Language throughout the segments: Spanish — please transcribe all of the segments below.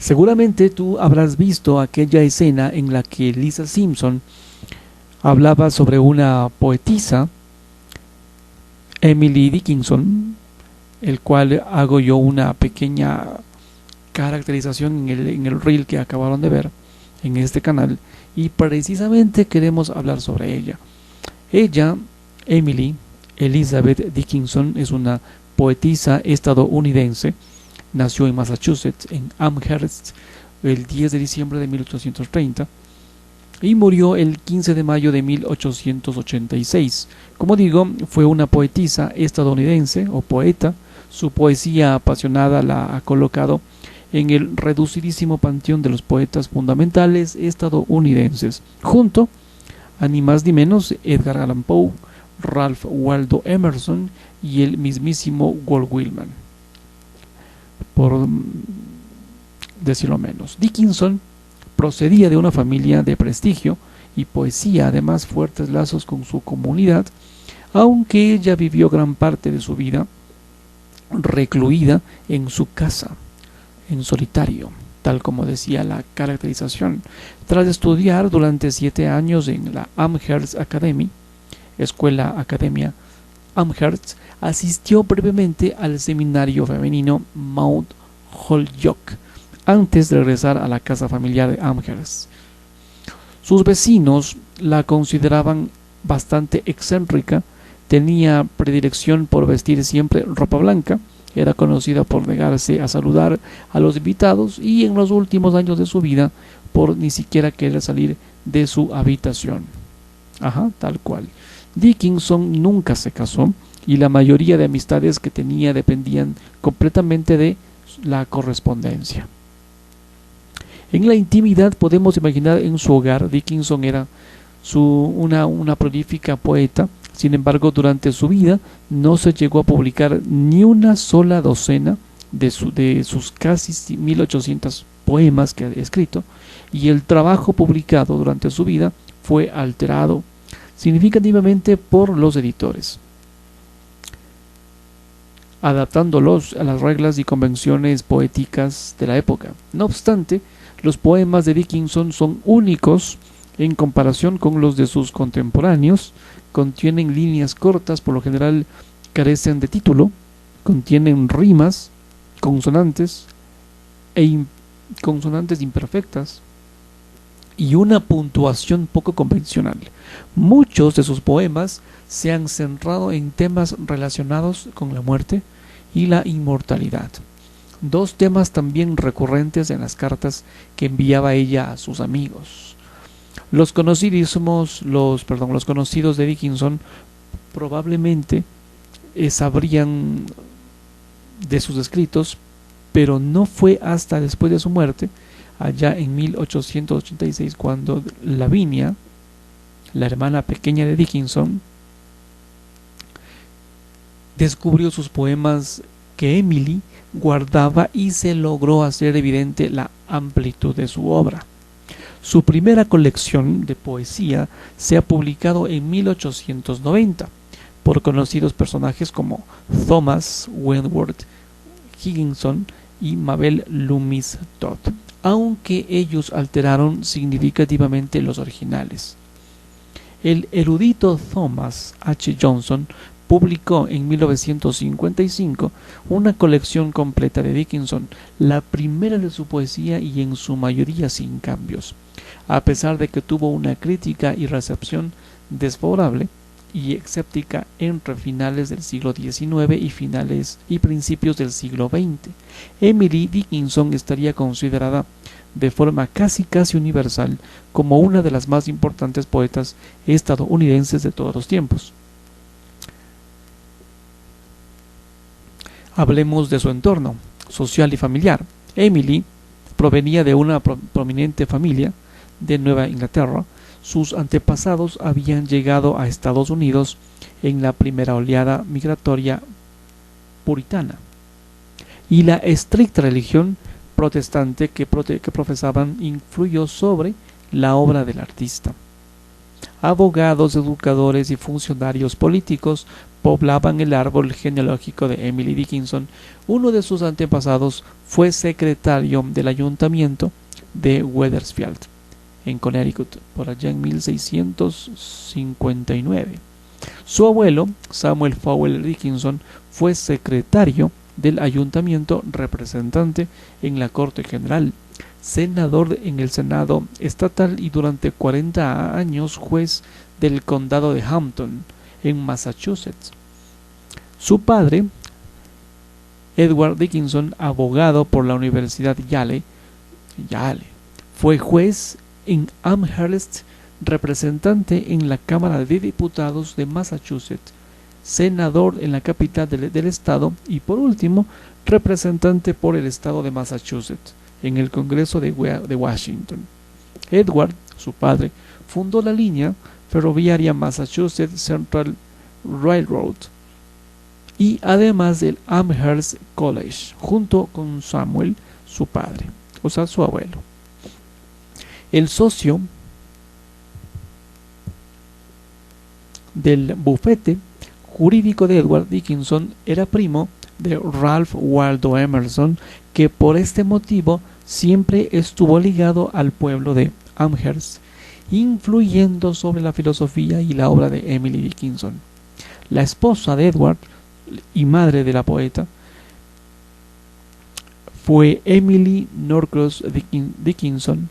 Seguramente tú habrás visto aquella escena en la que Lisa Simpson hablaba sobre una poetisa, Emily Dickinson, el cual hago yo una pequeña caracterización en el reel que acabaron de ver en este canal, y precisamente queremos hablar sobre ella. Ella, Emily Elizabeth Dickinson, es una poetisa estadounidense. Nació en Massachusetts, en Amherst, el 10 de diciembre de 1830 y murió el 15 de mayo de 1886. Como digo, fue una poetisa estadounidense o poeta. Su poesía apasionada la ha colocado en el reducidísimo panteón de los poetas fundamentales estadounidenses, junto a ni más ni menos Edgar Allan Poe, Ralph Waldo Emerson y el mismísimo Walt Whitman, por decirlo menos. Dickinson procedía de una familia de prestigio y poesía, además fuertes lazos con su comunidad, aunque ella vivió gran parte de su vida recluida en su casa, en solitario, tal como decía la caracterización. Tras estudiar durante 7 años en la Amherst Academy, Academia Amherst, asistió brevemente al seminario femenino Mount Holyoke antes de regresar a la casa familiar de Amherst. Sus vecinos la consideraban bastante excéntrica, tenía predilección por vestir siempre ropa blanca, era conocida por negarse a saludar a los invitados y en los últimos años de su vida por ni siquiera querer salir de su habitación. Ajá, tal cual. Dickinson nunca se casó y la mayoría de amistades que tenía dependían completamente de la correspondencia. En la intimidad podemos imaginar en su hogar. Dickinson era una prolífica poeta. Sin embargo, durante su vida no se llegó a publicar ni una sola docena de sus casi 1800 poemas que ha escrito, y el trabajo publicado durante su vida fue alterado significativamente por los editores, adaptándolos a las reglas y convenciones poéticas de la época. No obstante, los poemas de Dickinson son únicos en comparación con los de sus contemporáneos. Contienen líneas cortas, por lo general carecen de título, contienen rimas, consonantes consonantes imperfectas y una puntuación poco convencional. Muchos de sus poemas se han centrado en temas relacionados con la muerte y la inmortalidad, dos temas también recurrentes en las cartas que enviaba ella a sus amigos. Los conocidos de Dickinson probablemente sabrían de sus escritos, pero no fue hasta después de su muerte, allá en 1886, cuando Lavinia, la hermana pequeña de Dickinson, descubrió sus poemas que Emily guardaba y se logró hacer evidente la amplitud de su obra. Su primera colección de poesía se ha publicado en 1890 por conocidos personajes como Thomas Wentworth Higginson y Mabel Loomis Todd, aunque ellos alteraron significativamente los originales. El erudito Thomas H. Johnson publicó en 1955 una colección completa de Dickinson, la primera de su poesía y en su mayoría sin cambios. A pesar de que tuvo una crítica y recepción desfavorable y escéptica entre finales del siglo XIX y principios del siglo XX, Emily Dickinson estaría considerada de forma casi universal como una de las más importantes poetas estadounidenses de todos los tiempos. Hablemos de su entorno social y familiar. Emily provenía de una prominente familia de Nueva Inglaterra. Sus antepasados habían llegado a Estados Unidos en la primera oleada migratoria puritana, y la estricta religión protestante que profesaban influyó sobre la obra del artista. Abogados, educadores y funcionarios políticos poblaban el árbol genealógico de Emily Dickinson. Uno de sus antepasados fue secretario del ayuntamiento de Wethersfield, en Connecticut, por allá en 1659. Su abuelo, Samuel Fowler Dickinson, fue secretario del ayuntamiento, representante en la Corte General, senador en el Senado estatal y durante 40 años juez del condado de Hampton, en Massachusetts. Su padre, Edward Dickinson, abogado por la Universidad Yale, fue juez en Amherst, representante en la Cámara de Diputados de Massachusetts, senador en la capital del estado y por último representante por el estado de Massachusetts en el Congreso de Washington. Edward, su padre, fundó la línea ferroviaria Massachusetts Central Railroad y además el Amherst College, junto con Samuel, su padre, o sea, su abuelo. El socio del bufete jurídico de Edward Dickinson era primo de Ralph Waldo Emerson, que por este motivo siempre estuvo ligado al pueblo de Amherst, influyendo sobre la filosofía y la obra de Emily Dickinson. La esposa de Edward y madre de la poeta fue Emily Norcross Dickinson,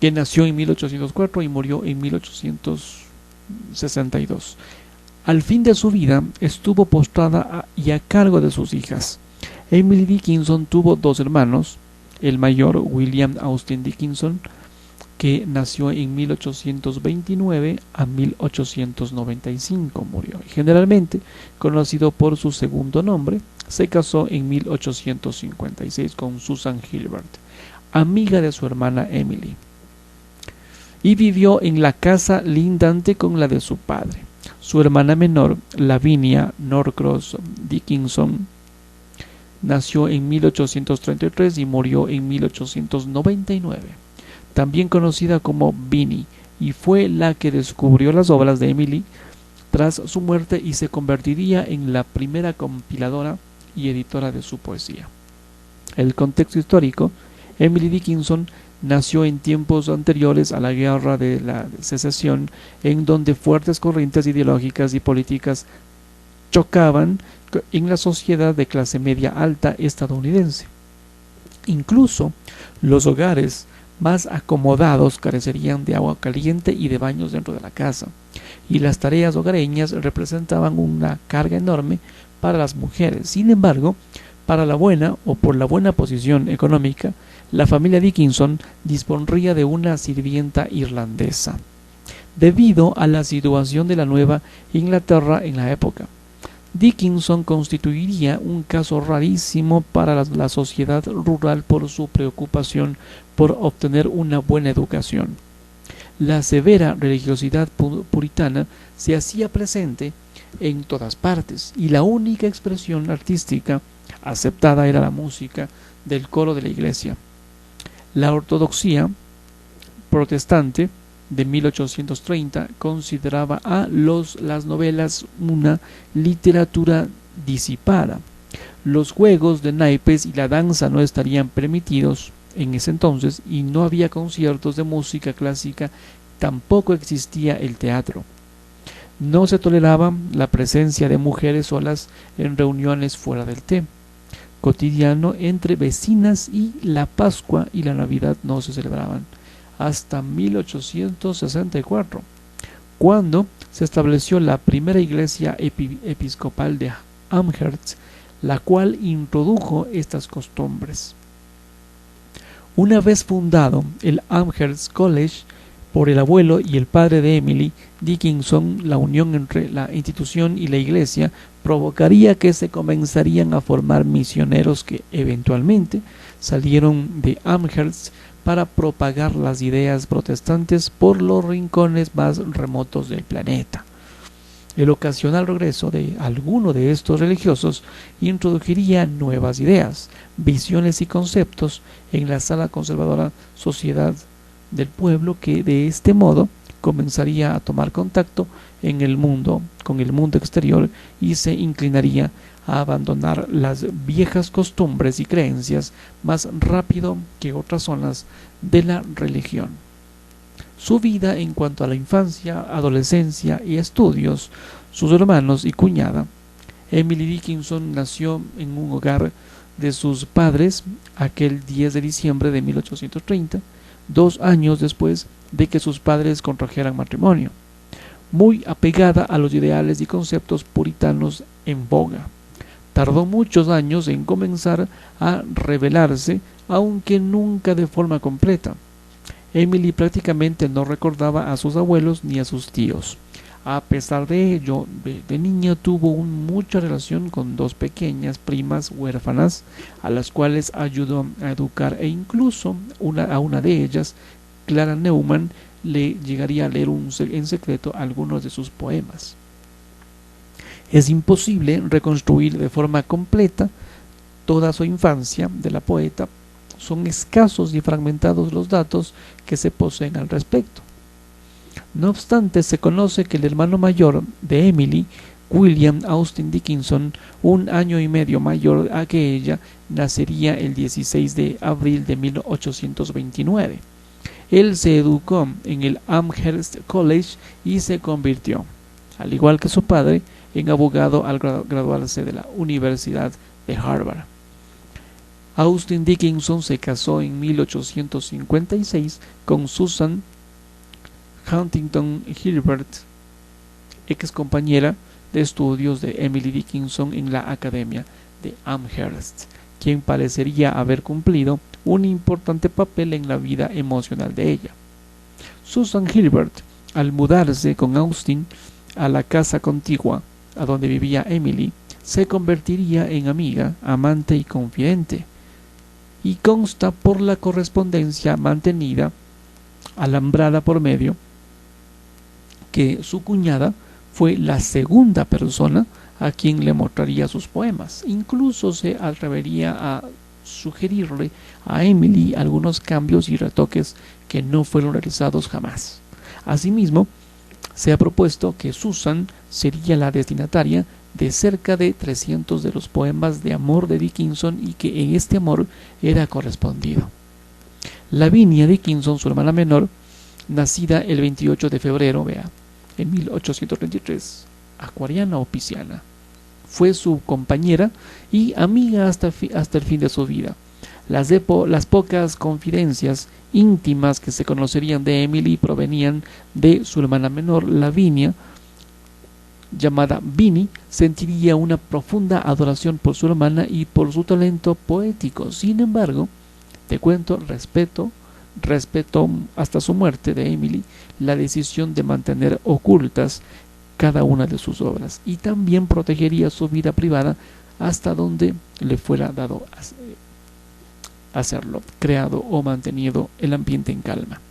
que nació en 1804 y murió en 1862. Al fin de su vida estuvo postrada y a cargo de sus hijas. Emily Dickinson tuvo dos hermanos, el mayor William Austin Dickinson, que nació en 1829 a 1895, murió. Generalmente conocido por su segundo nombre, se casó en 1856 con Susan Gilbert, amiga de su hermana Emily, y vivió en la casa lindante con la de su padre. Su hermana menor, Lavinia Norcross Dickinson, nació en 1833 y murió en 1899, también conocida como Binnie, y fue la que descubrió las obras de Emily tras su muerte y se convertiría en la primera compiladora y editora de su poesía. El contexto histórico: Emily Dickinson nació en tiempos anteriores a la Guerra de la Secesión, en donde fuertes corrientes ideológicas y políticas chocaban en la sociedad de clase media alta estadounidense. Incluso los hogares más acomodados carecerían de agua caliente y de baños dentro de la casa, y las tareas hogareñas representaban una carga enorme para las mujeres. Sin embargo, por la buena posición económica, la familia Dickinson dispondría de una sirvienta irlandesa, debido a la situación de la Nueva Inglaterra en la época. Dickinson constituiría un caso rarísimo para la sociedad rural por su preocupación por obtener una buena educación. La severa religiosidad puritana se hacía presente en todas partes, y la única expresión artística aceptada era la música del coro de la iglesia. La ortodoxia protestante de 1830 consideraba a las novelas una literatura disipada. Los juegos de naipes y la danza no estarían permitidos en ese entonces, y no había conciertos de música clásica, tampoco existía el teatro. No se toleraba la presencia de mujeres solas en reuniones fuera del té cotidiano entre vecinas, y la Pascua y la Navidad no se celebraban hasta 1864, cuando se estableció la primera iglesia episcopal de Amherst, la cual introdujo estas costumbres. Una vez fundado el Amherst College por el abuelo y el padre de Emily Dickinson, la unión entre la institución y la iglesia provocaría que se comenzarían a formar misioneros que eventualmente salieron de Amherst para propagar las ideas protestantes por los rincones más remotos del planeta. El ocasional regreso de alguno de estos religiosos introduciría nuevas ideas, visiones y conceptos en la sana conservadora sociedad del pueblo, que de este modo comenzaría a tomar contacto con el mundo exterior y se inclinaría a abandonar las viejas costumbres y creencias más rápido que otras zonas de la religión. Su vida en cuanto a la infancia, adolescencia y estudios, sus hermanos y cuñada. Emily Dickinson nació en un hogar de sus padres aquel 10 de diciembre de 1830, 2 años después de que sus padres contrajeran matrimonio, muy apegada a los ideales y conceptos puritanos en boga. Tardó muchos años en comenzar a rebelarse, aunque nunca de forma completa. Emily prácticamente no recordaba a sus abuelos ni a sus tíos. A pesar de ello, de niña tuvo mucha relación con 2 pequeñas primas huérfanas, a las cuales ayudó a educar, e incluso a una de ellas, Clara Neumann, le llegaría a leer en secreto algunos de sus poemas. Es imposible reconstruir de forma completa toda su infancia de la poeta. Son escasos y fragmentados los datos que se poseen al respecto. No obstante, se conoce que el hermano mayor de Emily, William Austin Dickinson, 1 año y medio mayor a que ella, nacería el 16 de abril de 1829. Él se educó en el Amherst College y se convirtió, al igual que su padre, en abogado al graduarse de la Universidad de Harvard. Austin Dickinson se casó en 1856 con Susan Huntington Gilbert, ex compañera de estudios de Emily Dickinson en la Academia de Amherst, quien parecería haber cumplido un importante papel en la vida emocional de ella. Susan Gilbert, al mudarse con Austin a la casa contigua a donde vivía Emily, se convertiría en amiga, amante y confidente, y consta por la correspondencia mantenida, alambrada por medio, que su cuñada fue la segunda persona a quien le mostraría sus poemas. Incluso se atrevería a sugerirle a Emily algunos cambios y retoques que no fueron realizados jamás. Asimismo, se ha propuesto que Susan sería la destinataria de cerca de 300 de los poemas de amor de Dickinson y que en este amor era correspondido. Lavinia Dickinson, su hermana menor, nacida el 28 de febrero, en 1833, acuariana o pisciana, fue su compañera y amiga hasta el fin de su vida. Las pocas confidencias íntimas que se conocerían de Emily provenían de su hermana menor, Lavinia, llamada Vinnie. Sentiría una profunda adoración por su hermana y por su talento poético. Sin embargo, respetó hasta su muerte de Emily la decisión de mantener ocultas cada una de sus obras, y también protegería su vida privada hasta donde le fuera dado hacerlo, creado o mantenido el ambiente en calma,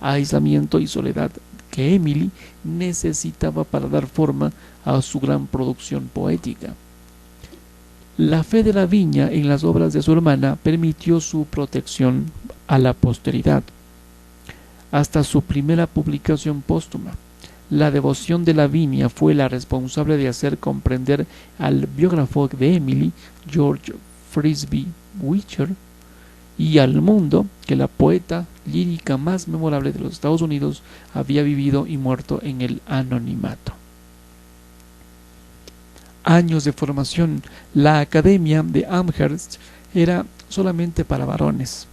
aislamiento y soledad que Emily necesitaba para dar forma a su gran producción poética. La fe de Lavinia en las obras de su hermana permitió su protección a la posteridad hasta su primera publicación póstuma. La devoción de Lavinia fue la responsable de hacer comprender al biógrafo de Emily, George Frisbee Witcher, y al mundo que la poeta lírica más memorable de los Estados Unidos había vivido y muerto en el anonimato. Años de formación. La Academia de Amherst era solamente para varones.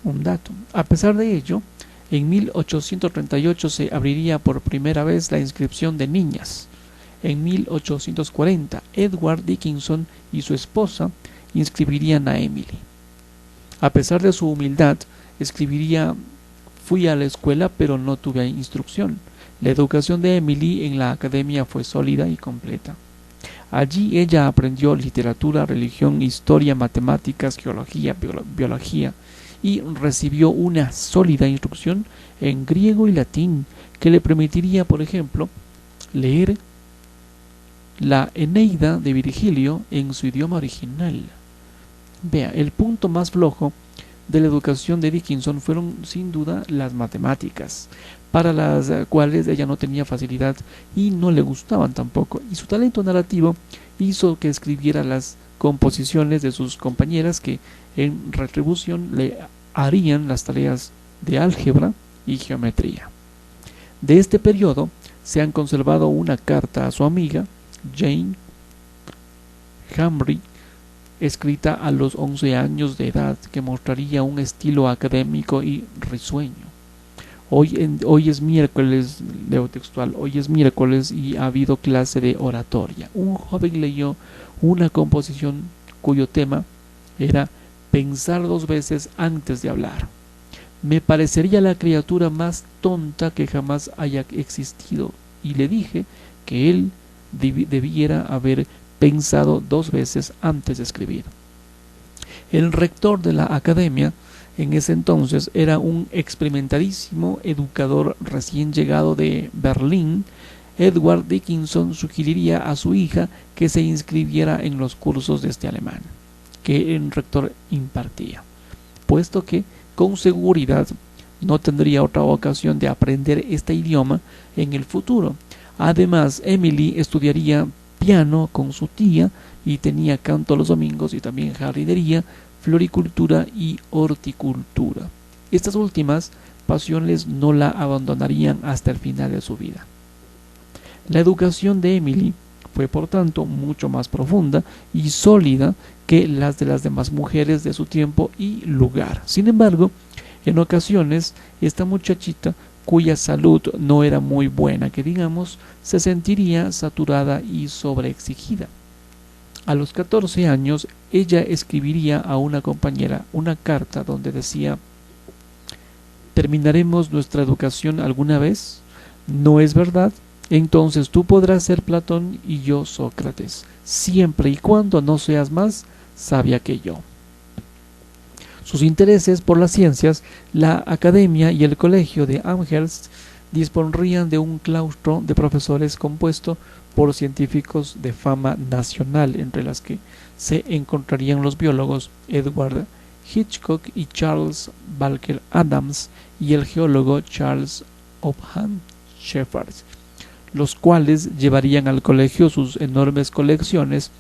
Un dato. A pesar de ello, en 1838 se abriría por primera vez la inscripción de niñas. En 1840, Edward Dickinson y su esposa inscribirían a Emily. A pesar de su humildad, escribiría: fui a la escuela pero no tuve instrucción. La educación de Emily en la academia fue sólida y completa. Allí ella aprendió literatura, religión, historia, matemáticas, geología, biología, y recibió una sólida instrucción en griego y latín que le permitiría, por ejemplo, leer la Eneida de Virgilio en su idioma original. El punto más flojo de la educación de Dickinson fueron sin duda las matemáticas, para las cuales ella no tenía facilidad y no le gustaban tampoco, y su talento narrativo hizo que escribiera las composiciones de sus compañeras que en retribución le harían las tareas de álgebra y geometría. De este periodo se han conservado una carta a su amiga Jane Hamry, escrita a los 11 años de edad, que mostraría un estilo académico y risueño. Hoy es miércoles, leo textual, hoy es miércoles y ha habido clase de oratoria. Un joven leyó una composición cuyo tema era pensar 2 veces antes de hablar. Me parecería la criatura más tonta que jamás haya existido, y le dije que él debiera haber pensado 2 veces antes de escribir. El rector de la academia en ese entonces era un experimentadísimo educador recién llegado de Berlín. Edward Dickinson sugeriría a su hija que se inscribiera en los cursos de este alemán que el rector impartía, puesto que con seguridad no tendría otra ocasión de aprender este idioma en el futuro. Además, Emily estudiaría piano con su tía y tenía canto los domingos y también jardinería, floricultura y horticultura. Estas últimas pasiones no la abandonarían hasta el final de su vida. La educación de Emily fue por tanto mucho más profunda y sólida que las de las demás mujeres de su tiempo y lugar. Sin embargo, en ocasiones esta muchachita, cuya salud no era muy buena, que digamos, se sentiría saturada y sobreexigida. A los 14 años, ella escribiría a una compañera una carta donde decía: ¿terminaremos nuestra educación alguna vez? ¿No es verdad? Entonces tú podrás ser Platón y yo Sócrates, siempre y cuando no seas más sabia que yo. Sus intereses por las ciencias, la academia y el colegio de Amherst dispondrían de un claustro de profesores compuesto por científicos de fama nacional, entre las que se encontrarían los biólogos Edward Hitchcock y Charles Baker Adams y el geólogo Charles Upham Shepherd, los cuales llevarían al colegio sus enormes colecciones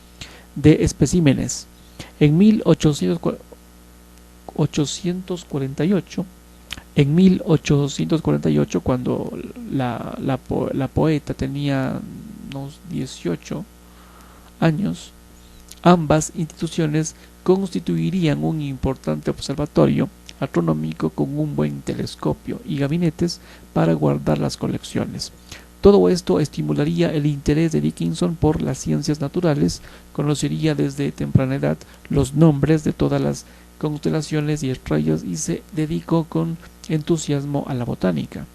de especímenes. En 1848, cuando la poeta tenía unos 18 años, ambas instituciones constituirían un importante observatorio astronómico con un buen telescopio y gabinetes para guardar las colecciones. Todo esto estimularía el interés de Dickinson por las ciencias naturales. Conocería desde temprana edad los nombres de todas las constelaciones y estrellas y se dedicó con entusiasmo a la botánica.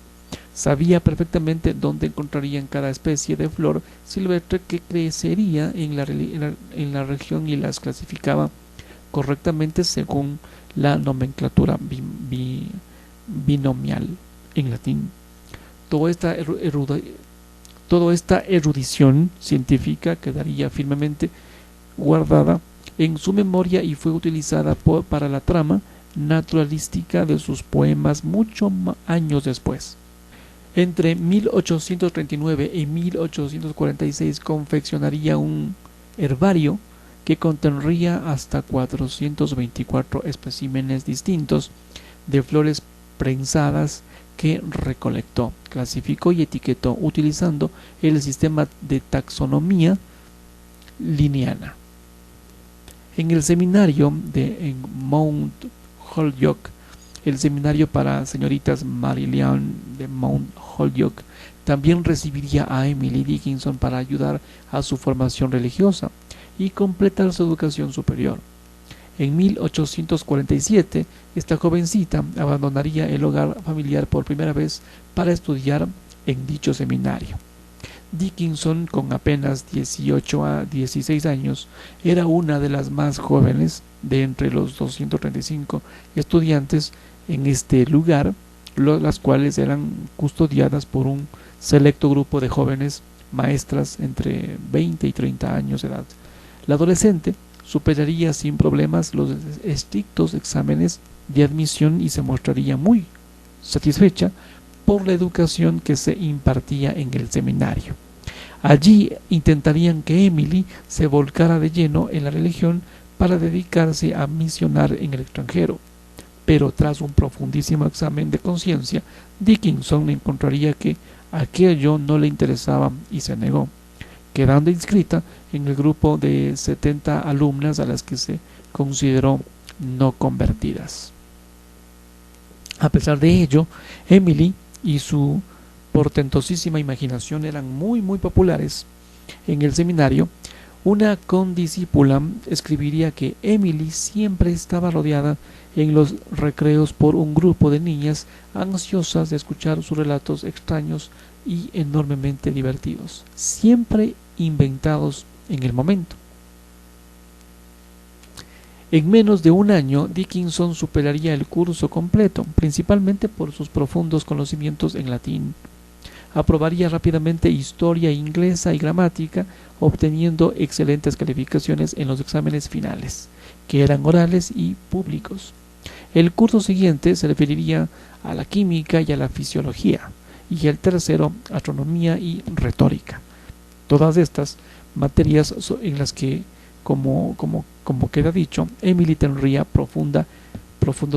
Sabía perfectamente dónde encontrarían cada especie de flor silvestre que crecería en la región y las clasificaba correctamente según la nomenclatura binomial en latín. Toda esta erudición científica quedaría firmemente guardada en su memoria y fue utilizada para la trama naturalística de sus poemas muchos años después. Entre 1839 y 1846 confeccionaría un herbario que contendría hasta 424 especímenes distintos de flores prensadas que recolectó, clasificó y etiquetó utilizando el sistema de taxonomía linneana. En el seminario en Mount Holyoke, el seminario para señoritas Marilyn de Mount Holyoke, también recibiría a Emily Dickinson para ayudar a su formación religiosa y completar su educación superior. En 1847, esta jovencita abandonaría el hogar familiar por primera vez para estudiar en dicho seminario. Dickinson, con apenas 18 a 16 años, era una de las más jóvenes de entre los 235 estudiantes en este lugar, las cuales eran custodiadas por un selecto grupo de jóvenes maestras entre 20 y 30 años de edad. La adolescente superaría sin problemas los estrictos exámenes de admisión y se mostraría muy satisfecha por la educación que se impartía en el seminario. Allí intentarían que Emily se volcara de lleno en la religión para dedicarse a misionar en el extranjero, pero tras un profundísimo examen de conciencia, Dickinson encontraría que aquello no le interesaba y se negó, quedando inscrita en el grupo de 70 alumnas a las que se consideró no convertidas. A pesar de ello, Emily y su portentosísima imaginación eran muy populares en el seminario. Una condiscípula escribiría que Emily siempre estaba rodeada en los recreos por un grupo de niñas ansiosas de escuchar sus relatos extraños y enormemente divertidos, siempre inventados en el momento. En menos de un año, Dickinson superaría el curso completo, principalmente por sus profundos conocimientos en latín. Aprobaría rápidamente historia inglesa y gramática, obteniendo excelentes calificaciones en los exámenes finales, que eran orales y públicos. El curso siguiente se referiría a la química y a la fisiología, y el tercero, astronomía y retórica. Todas estas materias en las que, como queda dicho, Emily tendría profundos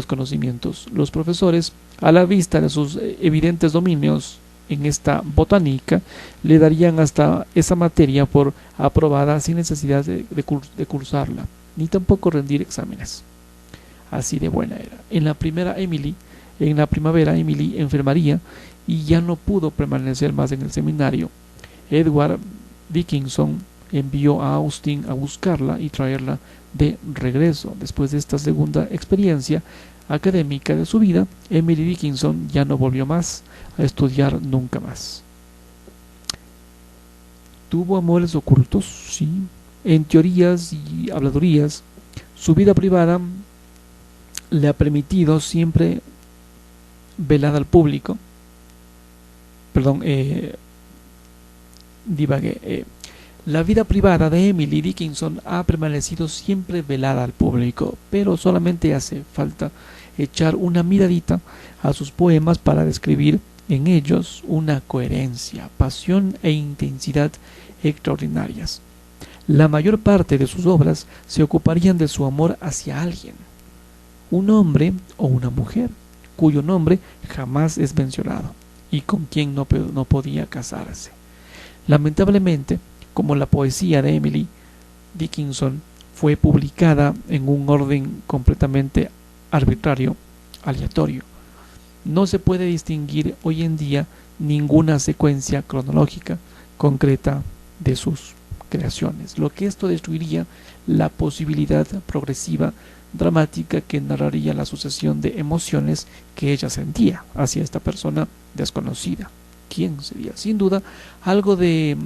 conocimientos. Los profesores, a la vista de sus evidentes dominios en esta botánica, le darían hasta esa materia por aprobada sin necesidad de cursarla, ni tampoco rendir exámenes. Así de buena era. En la primavera Emily enfermaría y ya no pudo permanecer más en el seminario. Edward Dickinson envió a Austin a buscarla y traerla de regreso. Después de esta segunda experiencia académica de su vida, Emily Dickinson ya no volvió más a estudiar nunca más. ¿Tuvo amores ocultos? Sí. En teorías y habladurías, su vida privada le ha permitido siempre velada al público. Divagué. La vida privada de Emily Dickinson ha permanecido siempre velada al público, pero solamente hace falta echar una miradita a sus poemas para describir en ellos una coherencia, pasión e intensidad extraordinarias. La mayor parte de sus obras se ocuparían de su amor hacia alguien, un hombre o una mujer, cuyo nombre jamás es mencionado y con quien no podía casarse. Lamentablemente, como la poesía de Emily Dickinson fue publicada en un orden completamente arbitrario, aleatorio, no se puede distinguir hoy en día ninguna secuencia cronológica concreta de sus creaciones, lo que esto destruiría la posibilidad progresiva dramática que narraría la sucesión de emociones que ella sentía hacia esta persona desconocida. ¿Quién sería? Sin duda, algo de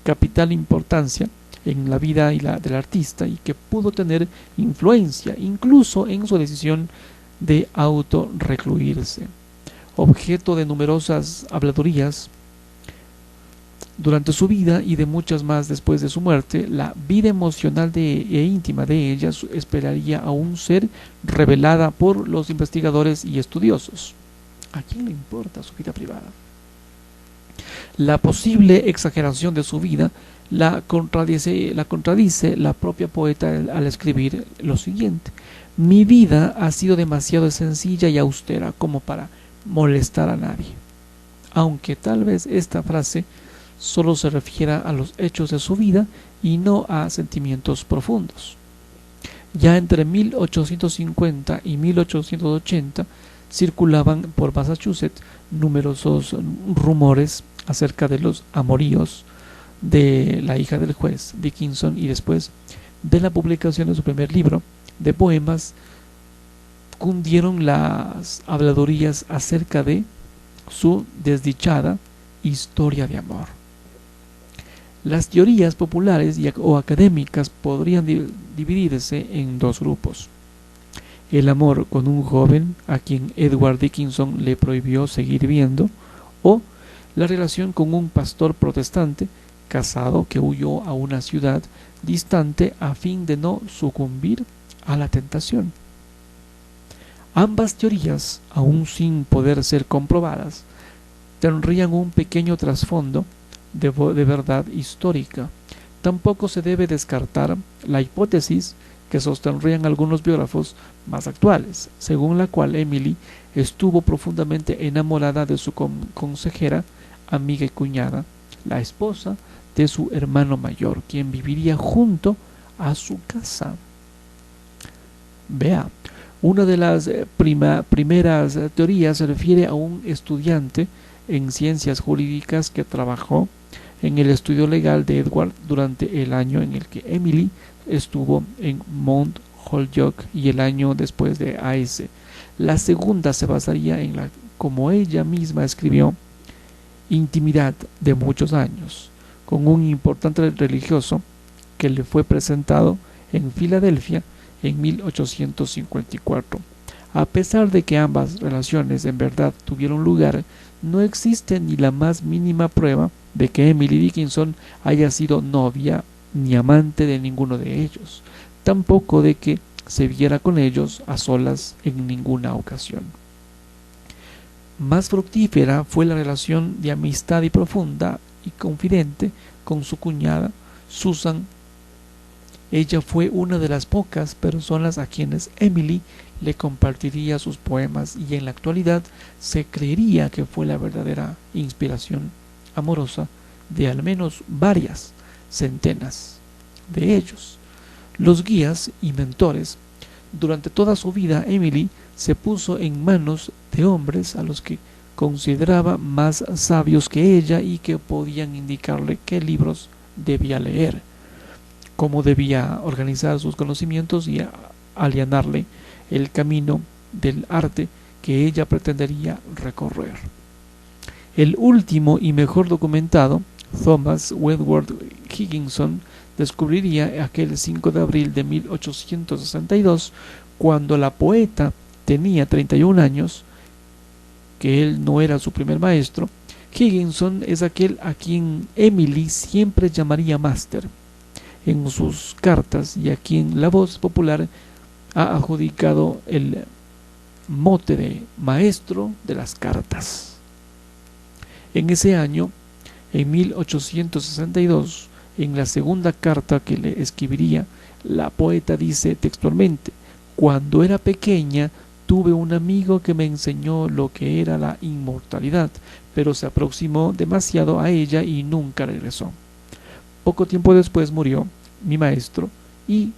capital importancia en la vida del artista y que pudo tener influencia incluso en su decisión de autorrecluirse. Objeto de numerosas habladurías durante su vida y de muchas más después de su muerte, la vida emocional e íntima de ella esperaría aún ser revelada por los investigadores y estudiosos. ¿A quién le importa su vida privada? La posible exageración de su vida la contradice la propia poeta al escribir lo siguiente: mi vida ha sido demasiado sencilla y austera como para molestar a nadie. Aunque tal vez esta frase solo se refiera a los hechos de su vida y no a sentimientos profundos. Ya entre 1850 y 1880 circulaban por Massachusetts numerosos rumores acerca de los amoríos de la hija del juez Dickinson, y después de la publicación de su primer libro de poemas cundieron las habladurías acerca de su desdichada historia de amor. Las teorías populares o académicas podrían dividirse en dos grupos: el amor con un joven a quien Edward Dickinson le prohibió seguir viendo, o la relación con un pastor protestante casado que huyó a una ciudad distante a fin de no sucumbir a la tentación. Ambas teorías, aún sin poder ser comprobadas, tendrían un pequeño trasfondo de verdad histórica. Tampoco se debe descartar la hipótesis que sostendrían algunos biógrafos más actuales, según la cual Emily estuvo profundamente enamorada de su consejera, amiga y cuñada, la esposa de su hermano mayor, quien viviría junto a su casa. Vea, una de las primeras teorías se refiere a un estudiante en ciencias jurídicas que trabajó en el estudio legal de Edward durante el año en el que Emily estuvo en Mount Holyoke y el año después de AS. La segunda se basaría en la, como ella misma escribió, intimidad de muchos años con un importante religioso que le fue presentado en Filadelfia en 1854. A pesar de que ambas relaciones en verdad tuvieron lugar, no existe ni la más mínima prueba de que Emily Dickinson haya sido novia ni amante de ninguno de ellos, tampoco de que se viera con ellos a solas en ninguna ocasión. Más fructífera fue la relación de amistad y profunda y confidente con su cuñada Susan. Ella fue una de las pocas personas a quienes Emily le compartiría sus poemas y en la actualidad se creería que fue la verdadera inspiración amorosa de al menos varias centenas de ellos. Los guías y mentores. Durante toda su vida Emily se puso en manos de hombres a los que consideraba más sabios que ella y que podían indicarle qué libros debía leer, cómo debía organizar sus conocimientos y allanarle el camino del arte que ella pretendería recorrer. El último y mejor documentado, Thomas Wentworth Higginson, descubriría aquel 5 de abril de 1862, cuando la poeta tenía 31 años, que él no era su primer maestro. Higginson es aquel a quien Emily siempre llamaría máster en sus cartas y a quien la voz popular ha adjudicado el mote de maestro de las cartas. En ese año, en 1862, en la segunda carta que le escribiría, la poeta dice textualmente: «Cuando era pequeña tuve un amigo que me enseñó lo que era la inmortalidad, pero se aproximó demasiado a ella y nunca regresó. Poco tiempo después murió mi maestro y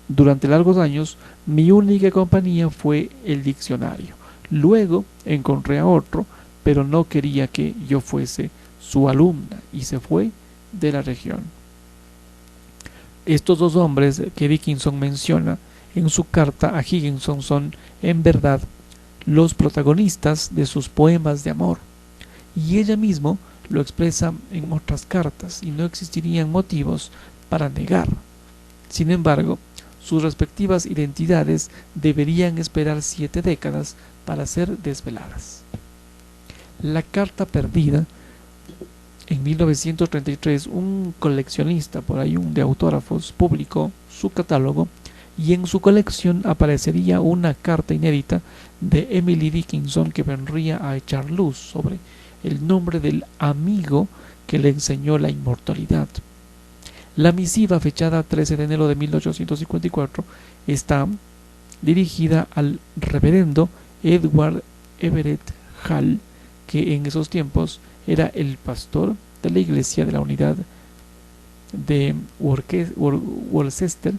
durante largos años mi única compañía fue el diccionario. Luego encontré a otro, pero no quería que yo fuese su alumna y se fue de la región». Estos dos hombres que Dickinson menciona en su carta a Higginson son, en verdad, los protagonistas de sus poemas de amor, y ella misma lo expresa en otras cartas y no existirían motivos para negar. Sin embargo, sus respectivas identidades deberían esperar 7 décadas para ser desveladas. La carta perdida. En 1933, un coleccionista por ahí, de autógrafos, publicó su catálogo y en su colección aparecería una carta inédita de Emily Dickinson que vendría a echar luz sobre el nombre del amigo que le enseñó la inmortalidad. La misiva, fechada 13 de enero de 1854, está dirigida al reverendo Edward Everett Hall, que en esos tiempos era el pastor de la iglesia de la unidad de Worcester,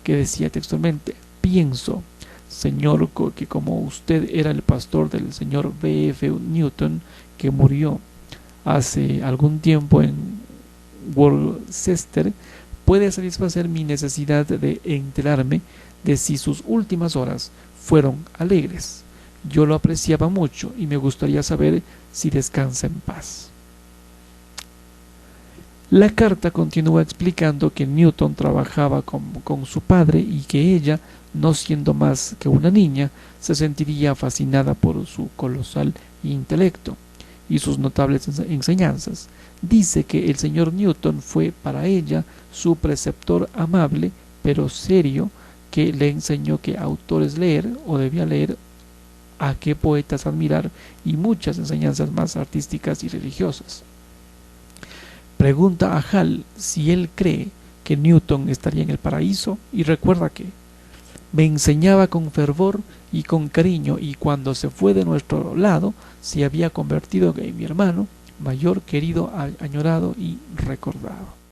que decía textualmente: «Pienso, señor, que como usted era el pastor del señor B.F. Newton, que murió hace algún tiempo en Worcester, puede satisfacer mi necesidad de enterarme de si sus últimas horas fueron alegres. Yo lo apreciaba mucho y me gustaría saber si descansa en paz». La carta continúa explicando que Newton trabajaba con su padre y que ella, no siendo más que una niña, se sentiría fascinada por su colosal intelecto y sus notables enseñanzas. Dice que el señor Newton fue para ella su preceptor amable pero serio, que le enseñó qué autores leer o debía leer, a qué poetas admirar y muchas enseñanzas más artísticas y religiosas. Pregunta a Hall si él cree que Newton estaría en el paraíso y recuerda que me enseñaba con fervor y con cariño, y cuando se fue de nuestro lado se había convertido en mi hermano mayor, querido, añorado y recordado.